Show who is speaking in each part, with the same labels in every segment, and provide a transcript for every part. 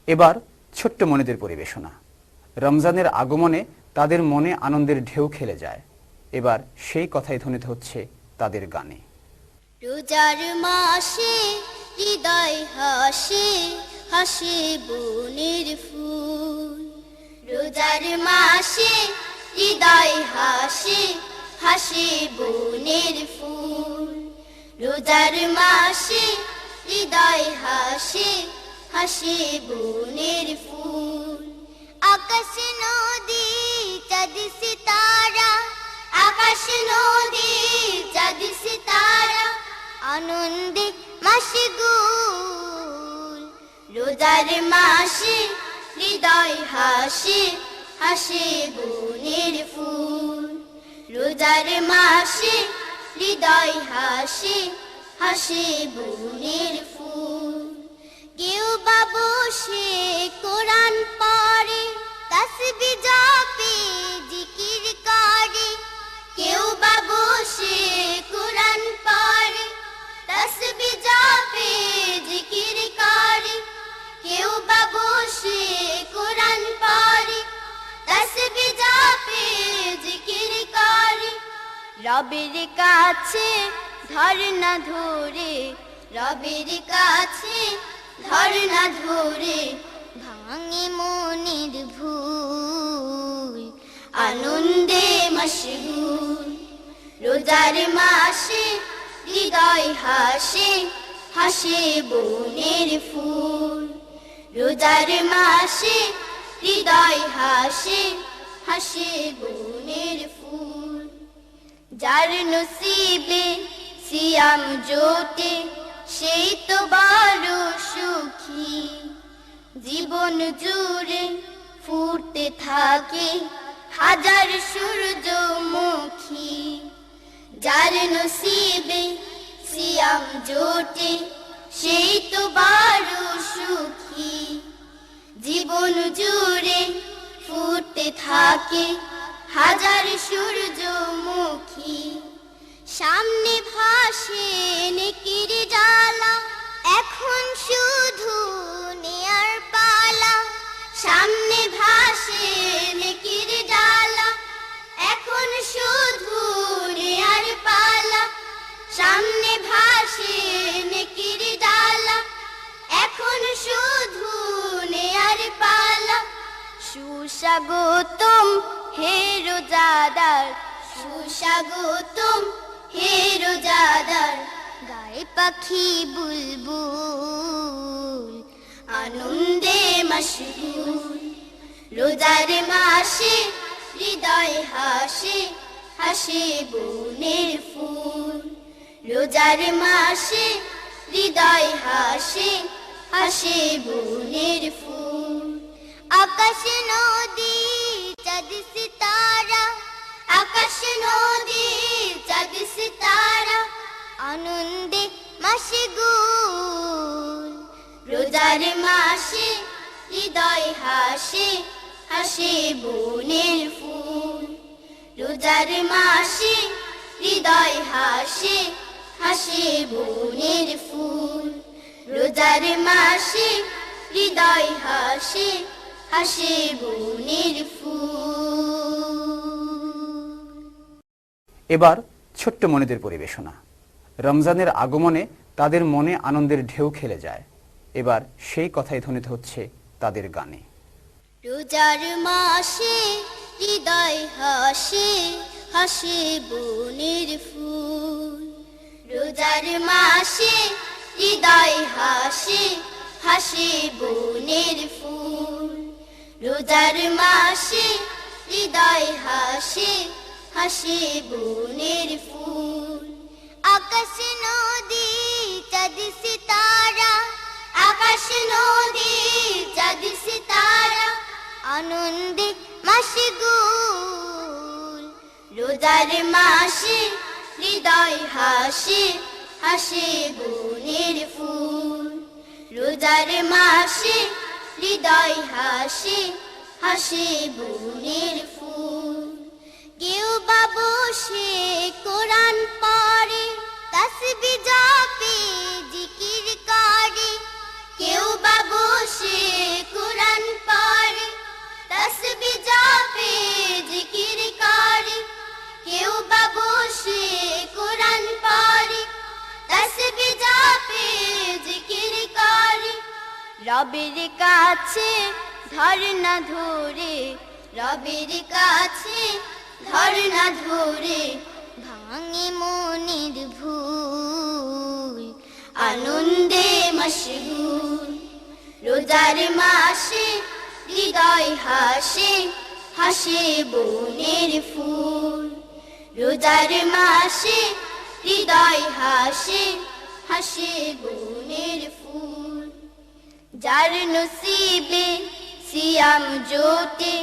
Speaker 1: এবার ছোট্ট মনিদের পরিবেশনা। রমজানের আগমনে তাদের মনে আনন্দের ঢেউ খেলে যায়। এবার সেই কথাই ধ্বনিত হচ্ছে তাদের গানে।
Speaker 2: রোজার মাসে হৃদয় হাসে, হাসে বনের ফুল। রোজার মাসে হৃদয় হাসে, হাসে বনের ফুল। রোজার মাসে হৃদয় হাসে, হাসে বনের ফুল। আকাশ নদী চাঁদ সিতারা, আকাশ নদী চাঁদ সিতারা আনন্দে মাশগুল। রোজার মাসে হৃদয় হাসে, হাসে বনের ফুল। রোজার মাসে হৃদয় হাসে, হাসে বনের ফুল। কেউ বা বসে কোরআন পড়ে, তাসবিহ জপে জিকির করে। কেউ বা বসে কোরআন পড়ে, তাসবিহ জপে জিকির করে। কেউ বা বসে কোরআন পড়ে, তাসবিহ জপে জিকির করে। রবের কাছে ধরনা ধরে, রবের কাছে ধরনা ধরে ভাঙে মনের ভুল। আনন্দে মশগুল। রোজার মাসে হৃদয় হাসে, হাসে বনের ফুল। রোজার মাসে হৃদয় হাসে, হাসে বনের ফুল। যার নসিবে সিয়াম জোটে, সেই তো বড় সুখী। জীবন জুড়ে ফুটতে থাকে হাজার সূর্যমুখী। যার নসিবে সিয়াম জোটে, সেই তো বড় সুখী। জীবন জুড়ে ফুটতে থাকে হাজার সূর্যমুখী। সামনে ভাসে নেকির ডালা, এখন শুধু নেয়ার পালা। সামনে ভাসে নেকির ডালা, এখন শুধু নেয়ার পালা। সামনে ভাসে নেকির ডালা, এখন শুধু নেয়ার পালা। সুস্বাগতম হে রোজাদার, সুস্বাগতম হে রোজাদার। গায়ে পাখি বুলবুল, আনন্দে মশগুল। রোজার মাসে হৃদয় হাসে, হাসে বনের ফুল। রোজার মাসে হৃদয় হাসে, হাসে বনের ফুল। আকাশ নদী চাঁদ সিতারা, আকাশ নদী চাঁদ সিতারা আনন্দে মশগুল। রোজার মাসে হৃদয় হাসে, হাসে বনের ফুল। রোজার মাসে হৃদয় হাসে, হাসে বনের ফুল। রোজার মাসে হৃদয় হাসে, হাসে বনের ফুল।
Speaker 1: এবার ছোট্ট মনিদের পরিবেশনা। রমজানের আগমনে তাদের মনে আনন্দের ঢেউ খেলে যায়। এবার সেই কথাই ধ্বনিত হচ্ছে তাদের গানে।
Speaker 2: রোজার মাসে হৃদয় হাসে, হাসে বনের ফুল। রোজার মাসে হৃদয় হাসে, হাসে বনের ফুল। রোজার মাসে হৃদয় হাসে, হাসে বনের ফুল। আকাশ নদী চাঁদ সিতারা, আকাশ নদী চাঁদ সিতারা আনন্দে মশগুল। রোজার মাসে হৃদয় হাসে, হাসে বনের ফুল। রোজার মাসে হৃদয় হাসে, হাসে বনের ফুল। কেউ বা বসে কোরআন পড়ে, তাসবিহ জপে জিকির করে। কেউ বা বসে রবের কাছে ধর্ণা ধরে, রবের কাছে ধর্ণা ধরে, ভাঙে মনের ভুল, আনন্দে মশগুল। রোজার মাসে হৃদয় হাসে, হাসে বনের ফুল। রোজার মাসে হৃদয় হাসে, হাসে বনের ফুল। যার নসিবে সিয়াম জোটে,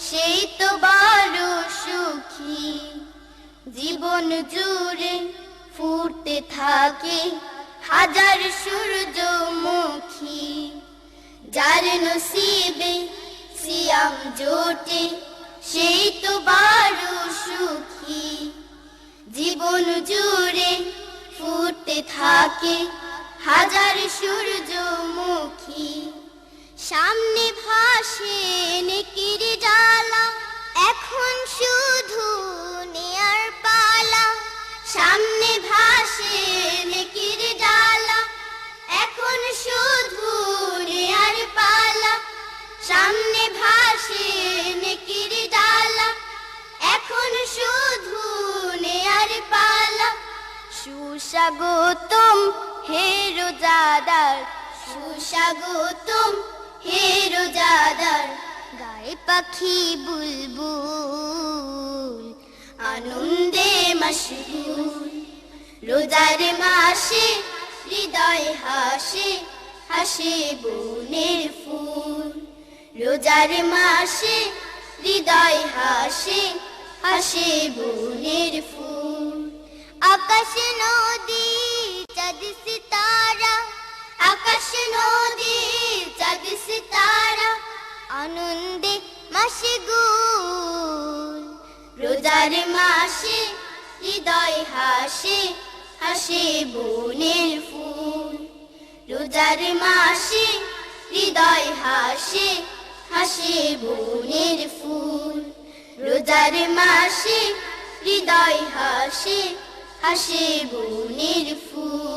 Speaker 2: সেই তো বড় সুখী। জীবন জুড়ে ফুটতে থাকে হাজার সূর্যমুখী। যার নসিবে সিয়াম জোটে, সেই তো বড় সুখী। জীবন জুড়ে ফুটতে থাকে হাজার সূর্যমুখী। সামনে ভাসে নেকির জ্বালা, এখন শুধু নেয়ার পালা। সামনে ভাসে নেকির জ্বালা, এখন শুধু নেয়ার পালা। সামনে ভাসে নেকির জ্বালা, এখন শুধু নেয়ার পালা। সুস্বাগতম হে রোজাদার, সুস্বাগতম হে রোজাদার। গায়ে পাখি বুলবুল, আনন্দে মশগুল। রোজার মাসে হৃদয় হাসে, হাসে বনের ফুল। রোজার মাসে হৃদয় হাসে, হাসে বনের ফুল। আকাশ নদী চাঁদ সিতারা, আকাশ নদী চাঁদ সিতারা, আনন্দে মশগুল। রোজার মাসে হৃদয় হাসে, হাসে বনের ফুল। রোজার মাসে হৃদয় হাসে, হাসে বনের ফুল। রোজার মাসে হৃদয় হাসে, হাসে বনের ফুল।